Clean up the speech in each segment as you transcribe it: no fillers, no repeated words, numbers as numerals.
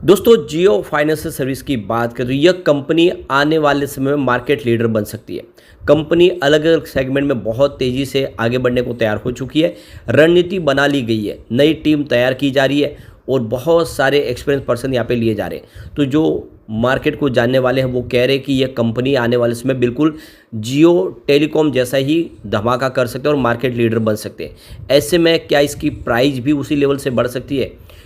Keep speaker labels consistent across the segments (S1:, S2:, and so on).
S1: दोस्तों जियो financial service की बात करें तो यह कंपनी आने वाले समय में मार्केट लीडर बन सकती है। कंपनी अलग अलग सेगमेंट में बहुत तेज़ी से आगे बढ़ने को तैयार हो चुकी है। रणनीति बना ली गई है, नई टीम तैयार की जा रही है और बहुत सारे एक्सपीरियंस पर्सन यहाँ पे लिए जा रहे हैं। तो जो मार्केट को जानने वाले हैं वो कह रहे हैं कि यह कंपनी आने वाले समय बिल्कुल जियो टेलीकॉम जैसा ही धमाका कर सकते हैं और मार्केट लीडर बन सकते हैं। ऐसे में क्या इसकी प्राइस भी उसी लेवल से बढ़ सकती है,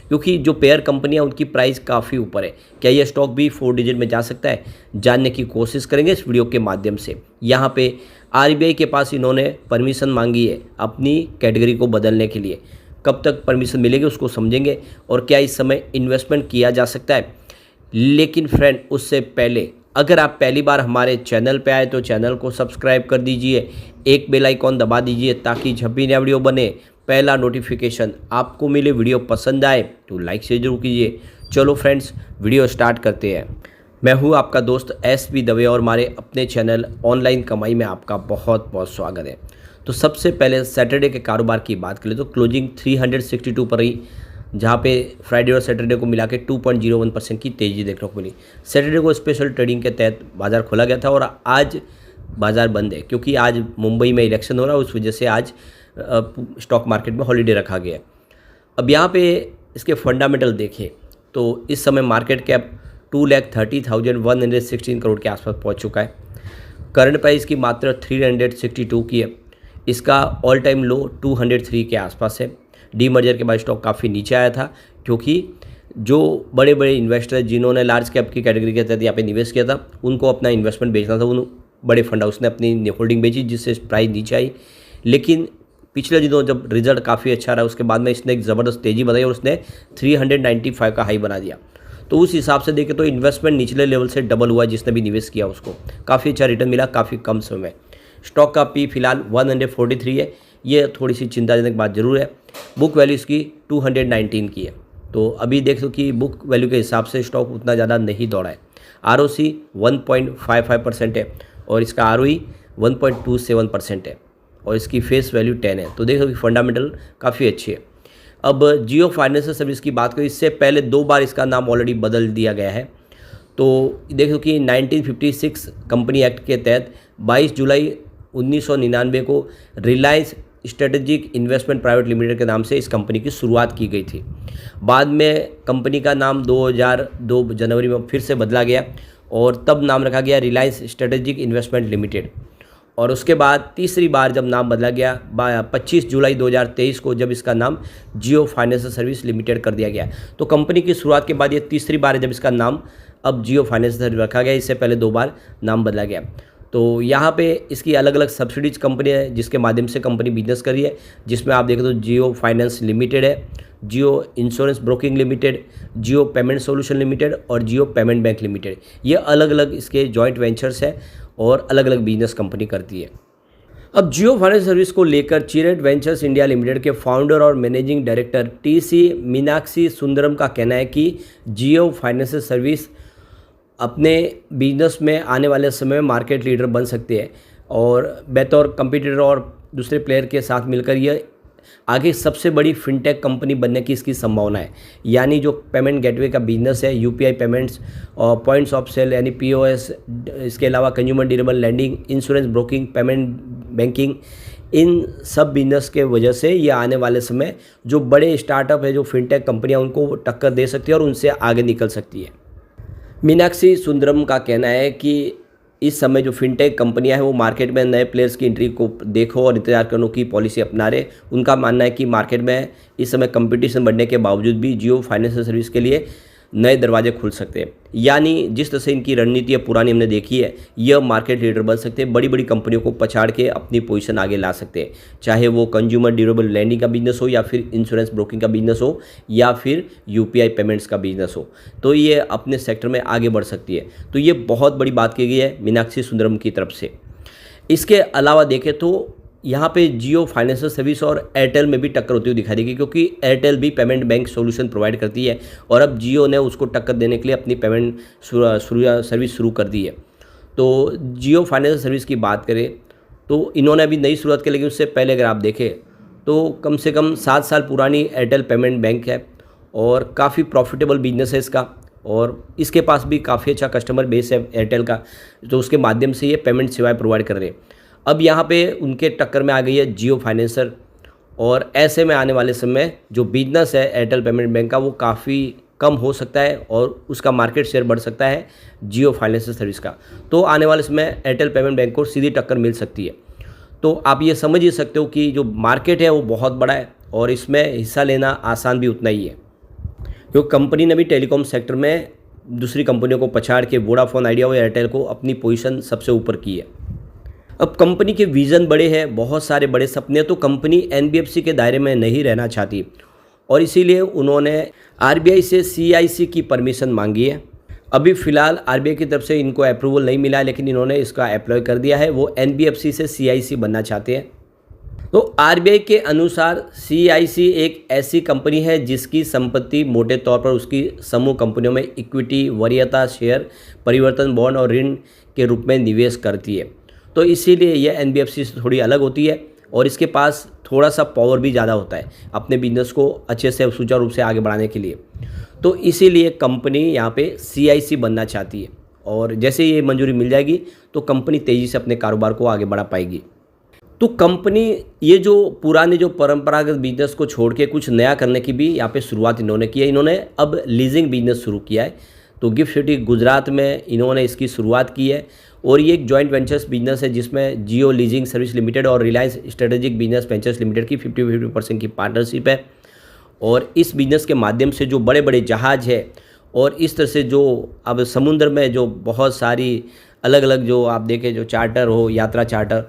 S1: क्योंकि जो पेयर कंपनियां उनकी प्राइस काफ़ी ऊपर है। क्या यह स्टॉक भी 4 डिजिट में जा सकता है, जानने की कोशिश करेंगे इस वीडियो के माध्यम से। यहाँ पे आरबीआई के पास इन्होंने परमिशन मांगी है अपनी कैटेगरी को बदलने के लिए। कब तक परमिशन मिलेगी उसको समझेंगे और क्या इस समय इन्वेस्टमेंट किया जा सकता है। लेकिन फ्रेंड उससे पहले अगर आप पहली बार हमारे चैनल पे आए तो चैनल को सब्सक्राइब कर दीजिए, एक बेल आइकॉन दबा दीजिए ताकि जब भी नया वीडियो बने पहला नोटिफिकेशन आपको मिले। वीडियो पसंद आए तो लाइक से जरूर कीजिए। चलो फ्रेंड्स वीडियो स्टार्ट करते हैं। मैं हूं आपका दोस्त एस.बी. दवे और हमारे अपने चैनल ऑनलाइन कमाई में आपका बहुत बहुत स्वागत है। तो सबसे पहले सैटरडे के कारोबार की बात करें तो क्लोजिंग 362 पर रही, जहाँ पे फ्राइडे और सैटरडे को मिला के 2.01% की तेज़ी देखने को मिली। सैटरडे को स्पेशल ट्रेडिंग के तहत बाज़ार खोला गया था और आज बाज़ार बंद है क्योंकि आज मुंबई में इलेक्शन हो रहा है, उस वजह से आज स्टॉक मार्केट में हॉलीडे रखा गया है। अब यहाँ पे इसके फंडामेंटल देखें तो इस समय मार्केट कैप 2,30,116 करोड़ के आसपास पहुँच चुका है। करंट प्राइस की मात्रा 362 की है। इसका ऑल टाइम लो 203 के आसपास है। डीमर्जर के बाद स्टॉक काफ़ी नीचे आया था क्योंकि जो बड़े बड़े इन्वेस्टर जिन्होंने लार्ज कैप की कैटेगरी के तहत यहाँ पे निवेश किया था उनको अपना इन्वेस्टमेंट बेचना था। उन बड़े फंड हाउस ने अपनी होल्डिंग बेची जिससे प्राइस नीचे आई। लेकिन पिछले दिनों जब रिजल्ट काफ़ी अच्छा रहा उसके बाद में इसने एक ज़बरदस्त तेज़ी बनाई और उसने 395 का हाई बना दिया। तो उस हिसाब से देखें तो इन्वेस्टमेंट निचले लेवल से डबल हुआ। जिसने भी निवेश किया उसको काफ़ी अच्छा रिटर्न मिला काफ़ी कम समय में। स्टॉक का पी फिलहाल 143 है। ये थोड़ी सी चिंताजनक बात जरूर है। बुक वैल्यू इसकी 219 की है। तो अभी देख लो कि बुक वैल्यू के हिसाब से स्टॉक उतना ज़्यादा नहीं दौड़ा है। ROC 1.55% है और इसका ROE 1.27% है और इसकी फेस वैल्यू 10 है। तो देखो कि फंडामेंटल काफ़ी अच्छी है। अब जियो फाइनेंशियल सर्विस की बात करें, इससे पहले 2 बार इसका नाम ऑलरेडी बदल दिया गया है। तो देखो कि 1956 कंपनी एक्ट के तहत 22 जुलाई 1999 को Reliance strategic investment private limited के नाम से इस कंपनी की शुरुआत की गई थी। बाद में कंपनी का नाम 2002 जनवरी में फिर से बदला गया और तब नाम रखा गया रिलायंस स्ट्रेटेजिक इन्वेस्टमेंट लिमिटेड। और उसके बाद तीसरी बार जब नाम बदला गया 25 जुलाई 2023 को, जब इसका नाम जियो फाइनेंशियल सर्विस लिमिटेड कर दिया गया। तो कंपनी की शुरुआत के बाद ये तीसरी बार है जब इसका नाम अब जियो फाइनेंशियल सर्विस रखा गया। इससे पहले 2 बार नाम बदला गया। तो यहाँ पे इसकी अलग अलग सब्सिडीज कंपनी है जिसके माध्यम से कंपनी बिजनेस कर रही है, जिसमें आप देखें तो जियो फाइनेंस लिमिटेड है, जियो इंश्योरेंस ब्रोकिंग लिमिटेड, जियो पेमेंट सोल्यूशन लिमिटेड और जियो पेमेंट बैंक लिमिटेड। ये अलग अलग इसके जॉइंट वेंचर्स है और अलग अलग बिजनेस कंपनी करती है। अब जियो फाइनेंस सर्विस को लेकर चिरेट वेंचर्स इंडिया लिमिटेड के फाउंडर और managing director TC Meenakshi Sundaram का कहना है कि जियो फाइनेंशियल सर्विस अपने बिजनेस में आने वाले समय में मार्केट लीडर बन सकते हैं और बतौर कंपटीटर और दूसरे प्लेयर के साथ मिलकर यह आगे सबसे बड़ी फिनटेक कंपनी बनने की इसकी संभावना है। यानी जो पेमेंट गेटवे का बिजनेस है, UPI पेमेंट्स और पॉइंट्स ऑफ सेल यानी POS, इसके अलावा consumer durable lending, insurance broking, payment banking, इन सब बिजनेस के वजह से ये आने वाले समय जो बड़े स्टार्टअप है, जो फिनटेक कंपनियाँ, उनको टक्कर दे सकती है और उनसे आगे निकल सकती है। मीनाक्षी सुंदरम का कहना है कि इस समय जो फिनटेक कंपनियां हैं वो मार्केट में नए प्लेयर्स की एंट्री को देखो और इंतजार करने की पॉलिसी अपना रहे। उनका मानना है कि मार्केट में इस समय कंपटीशन बढ़ने के बावजूद भी जियो फाइनेंशियल सर्विस के लिए नए दरवाजे खुल सकते हैं। यानी जिस तरह से इनकी रणनीति पुरानी हमने देखी है, यह मार्केट लीडर बन सकते हैं, बड़ी बड़ी कंपनियों को पछाड़ के अपनी पोजीशन आगे ला सकते हैं, चाहे वो कंज्यूमर ड्यूरेबल लैंडिंग का बिजनेस हो या फिर इंश्योरेंस ब्रोकिंग का बिजनेस हो या फिर UPI पेमेंट्स का बिजनेस हो। तो ये अपने सेक्टर में आगे बढ़ सकती है। तो ये बहुत बड़ी बात की गई है मीनाक्षी सुंदरम की तरफ से। इसके अलावा देखें तो यहाँ पे जियो फाइनेंशियल सर्विस और एयरटेल में भी टक्कर होती हुई दिखाई देगी, क्योंकि एयरटेल भी पेमेंट बैंक सॉल्यूशन प्रोवाइड करती है और अब जियो ने उसको टक्कर देने के लिए अपनी पेमेंट सर्विस शुरू कर दी है। तो जियो फाइनेंशियल सर्विस की बात करें तो इन्होंने अभी नई शुरुआत की, लेकिन उससे पहले अगर आप देखें तो कम से कम 7 साल पुरानी एयरटेल पेमेंट बैंक है और काफ़ी प्रॉफिटेबल बिजनेस है इसका। और इसके पास भी काफ़ी अच्छा कस्टमर बेस है एयरटेल का, तो उसके माध्यम से ये पेमेंट सेवाएं प्रोवाइड कर रहे हैं। अब यहाँ पे उनके टक्कर में आ गई है जियो फाइनेंसर, और ऐसे में आने वाले समय जो बिजनेस है एयरटेल पेमेंट बैंक का वो काफ़ी कम हो सकता है और उसका मार्केट शेयर बढ़ सकता है जियो फाइनेंशियल सर्विस का। तो आने वाले समय एयरटेल पेमेंट बैंक को सीधी टक्कर मिल सकती है। तो आप ये समझ ही सकते हो कि जो मार्केट है वो बहुत बड़ा है और इसमें हिस्सा लेना आसान भी उतना ही है, क्योंकि कंपनी ने भी टेलीकॉम सेक्टर में दूसरी कंपनियों को पछाड़ के वोडाफोन आइडिया और एयरटेल को अपनी पोजीशन सबसे ऊपर की है। अब कंपनी के विज़न बड़े हैं, बहुत सारे बड़े सपने, तो कंपनी एनबीएफसी के दायरे में नहीं रहना चाहती और इसीलिए उन्होंने आरबीआई से सीआईसी की परमिशन मांगी है। अभी फ़िलहाल आरबीआई की तरफ से इनको अप्रूवल नहीं मिला, लेकिन इन्होंने इसका अप्लाई कर दिया है। वो एनबीएफसी से सीआईसी बनना चाहते हैं। तो आरबीआई के अनुसार सीआईसी एक ऐसी कंपनी है जिसकी संपत्ति मोटे तौर पर उसकी समूह कंपनियों में इक्विटी, वरीयता, शेयर, परिवर्तन, बॉन्ड और ऋण के रूप में निवेश करती है। तो इसीलिए यह एनबीएफसी से थोड़ी अलग होती है और इसके पास थोड़ा सा पावर भी ज़्यादा होता है अपने बिजनेस को अच्छे से सुचारू रूप से आगे बढ़ाने के लिए। तो इसीलिए कंपनी यहाँ पे सीआईसी बनना चाहती है और जैसे ये मंजूरी मिल जाएगी तो कंपनी तेज़ी से अपने कारोबार को आगे बढ़ा पाएगी। तो कंपनी ये जो पुराने जो परंपरागत बिजनेस को छोड़ के कुछ नया करने की भी यहाँ पे शुरुआत इन्होंने की है। इन्होंने अब लीजिंग बिजनेस शुरू किया है। तो गिफ्ट सिटी गुजरात में इन्होंने इसकी शुरुआत की है और ये एक जॉइंट वेंचर्स बिजनेस है जिसमें जियो लीजिंग सर्विस लिमिटेड और Reliance strategic business ventures limited की 50-50% की पार्टनरशिप है। और इस बिजनेस के माध्यम से जो बड़े बड़े जहाज़ है और इस तरह से जो अब समुद्र में जो बहुत सारी अलग अलग जो आप देखें जो चार्टर हो, यात्रा चार्टर,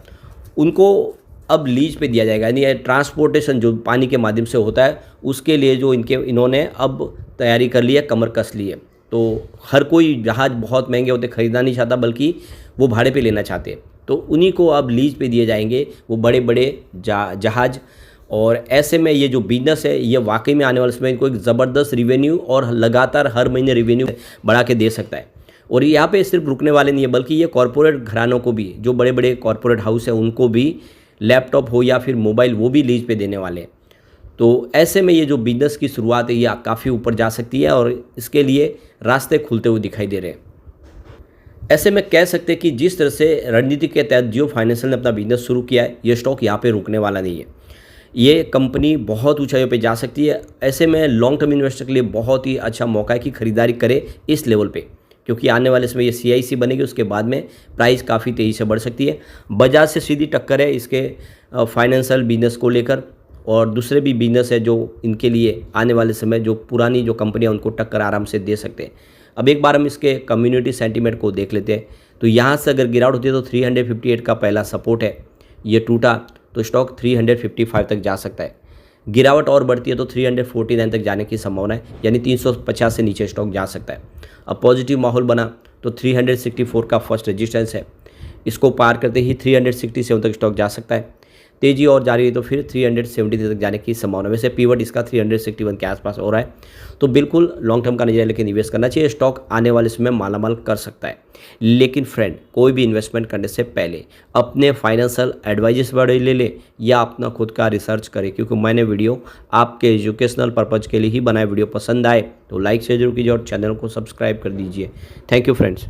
S1: उनको अब लीज पे दिया जाएगा। यानी ट्रांसपोर्टेशन जो पानी के माध्यम से होता है उसके लिए जो इन्होंने अब तैयारी कर ली है, कमर कस ली है। तो हर कोई जहाज़ बहुत महंगे होते खरीदना नहीं चाहता, बल्कि वो भाड़े पे लेना चाहते हैं। तो उन्हीं को अब लीज पे दिए जाएंगे वो बड़े बड़े जहाज़। और ऐसे में ये जो बिजनेस है ये वाकई में आने वाले समय इनको एक ज़बरदस्त रिवेन्यू और लगातार हर महीने रिवेन्यू बढ़ा के दे सकता है। और यहाँ पे सिर्फ रुकने वाले नहीं है, बल्कि ये कॉरपोरेट घरानों को भी, जो बड़े बड़े कॉरपोरेट हाउस हैं उनको भी लैपटॉप हो या फिर मोबाइल वो भी लीज पे देने वाले हैं। तो ऐसे में ये जो बिजनेस की शुरुआत है ये काफ़ी ऊपर जा सकती है और इसके लिए रास्ते खुलते हुए दिखाई दे रहे हैं। ऐसे में कह सकते हैं कि जिस तरह से रणनीति के तहत जियो फाइनेंशियल ने अपना बिजनेस शुरू किया है, ये स्टॉक यहाँ पे रुकने वाला नहीं है। ये कंपनी बहुत ऊंचाइयों पे जा सकती है। ऐसे में लॉन्ग टर्म इन्वेस्टर के लिए बहुत ही अच्छा मौका है कि खरीदारी करे इस लेवल पे, क्योंकि आने वाले समय ये सीआईसी बनेगी, उसके बाद में प्राइस काफ़ी तेज़ी से बढ़ सकती है। बजाज से सीधी टक्कर है इसके फाइनेंशियल बिजनेस को लेकर, और दूसरे भी बिजनेस है जो इनके लिए आने वाले समय जो पुरानी जो कंपनियां उनको टक्कर आराम से दे सकते हैं। अब एक बार हम इसके कम्युनिटी सेंटीमेंट को देख लेते हैं। तो यहाँ से अगर गिरावट होती है तो 358 का पहला सपोर्ट है, ये टूटा तो स्टॉक 355 तक जा सकता है। गिरावट और बढ़ती है तो 349 तक जाने की संभावना है, यानी 350 से नीचे स्टॉक जा सकता है। अब पॉजिटिव माहौल बना तो 364 का फर्स्ट रेजिस्टेंस है, इसको पार करते ही 367 तक स्टॉक जा सकता है। तेजी और जारी रही तो फिर 370 तक जाने की संभावना। वैसे पीवट इसका 361 के आसपास हो रहा है। तो बिल्कुल लॉन्ग टर्म का नजरिया लेकर निवेश करना चाहिए। स्टॉक आने वाले समय मालामाल कर सकता है। लेकिन फ्रेंड, कोई भी इन्वेस्टमेंट करने से पहले अपने फाइनेंशियल एडवाइजर्स बड़े ले ले या अपना खुद का रिसर्च करें, क्योंकि मैंने वीडियो आपके एजुकेशनल पर्पज़ के लिए ही बनाया। वीडियो पसंद आए तो लाइक शेयर जरूर कीजिए और चैनल को सब्सक्राइब कर दीजिए। Thank you friends.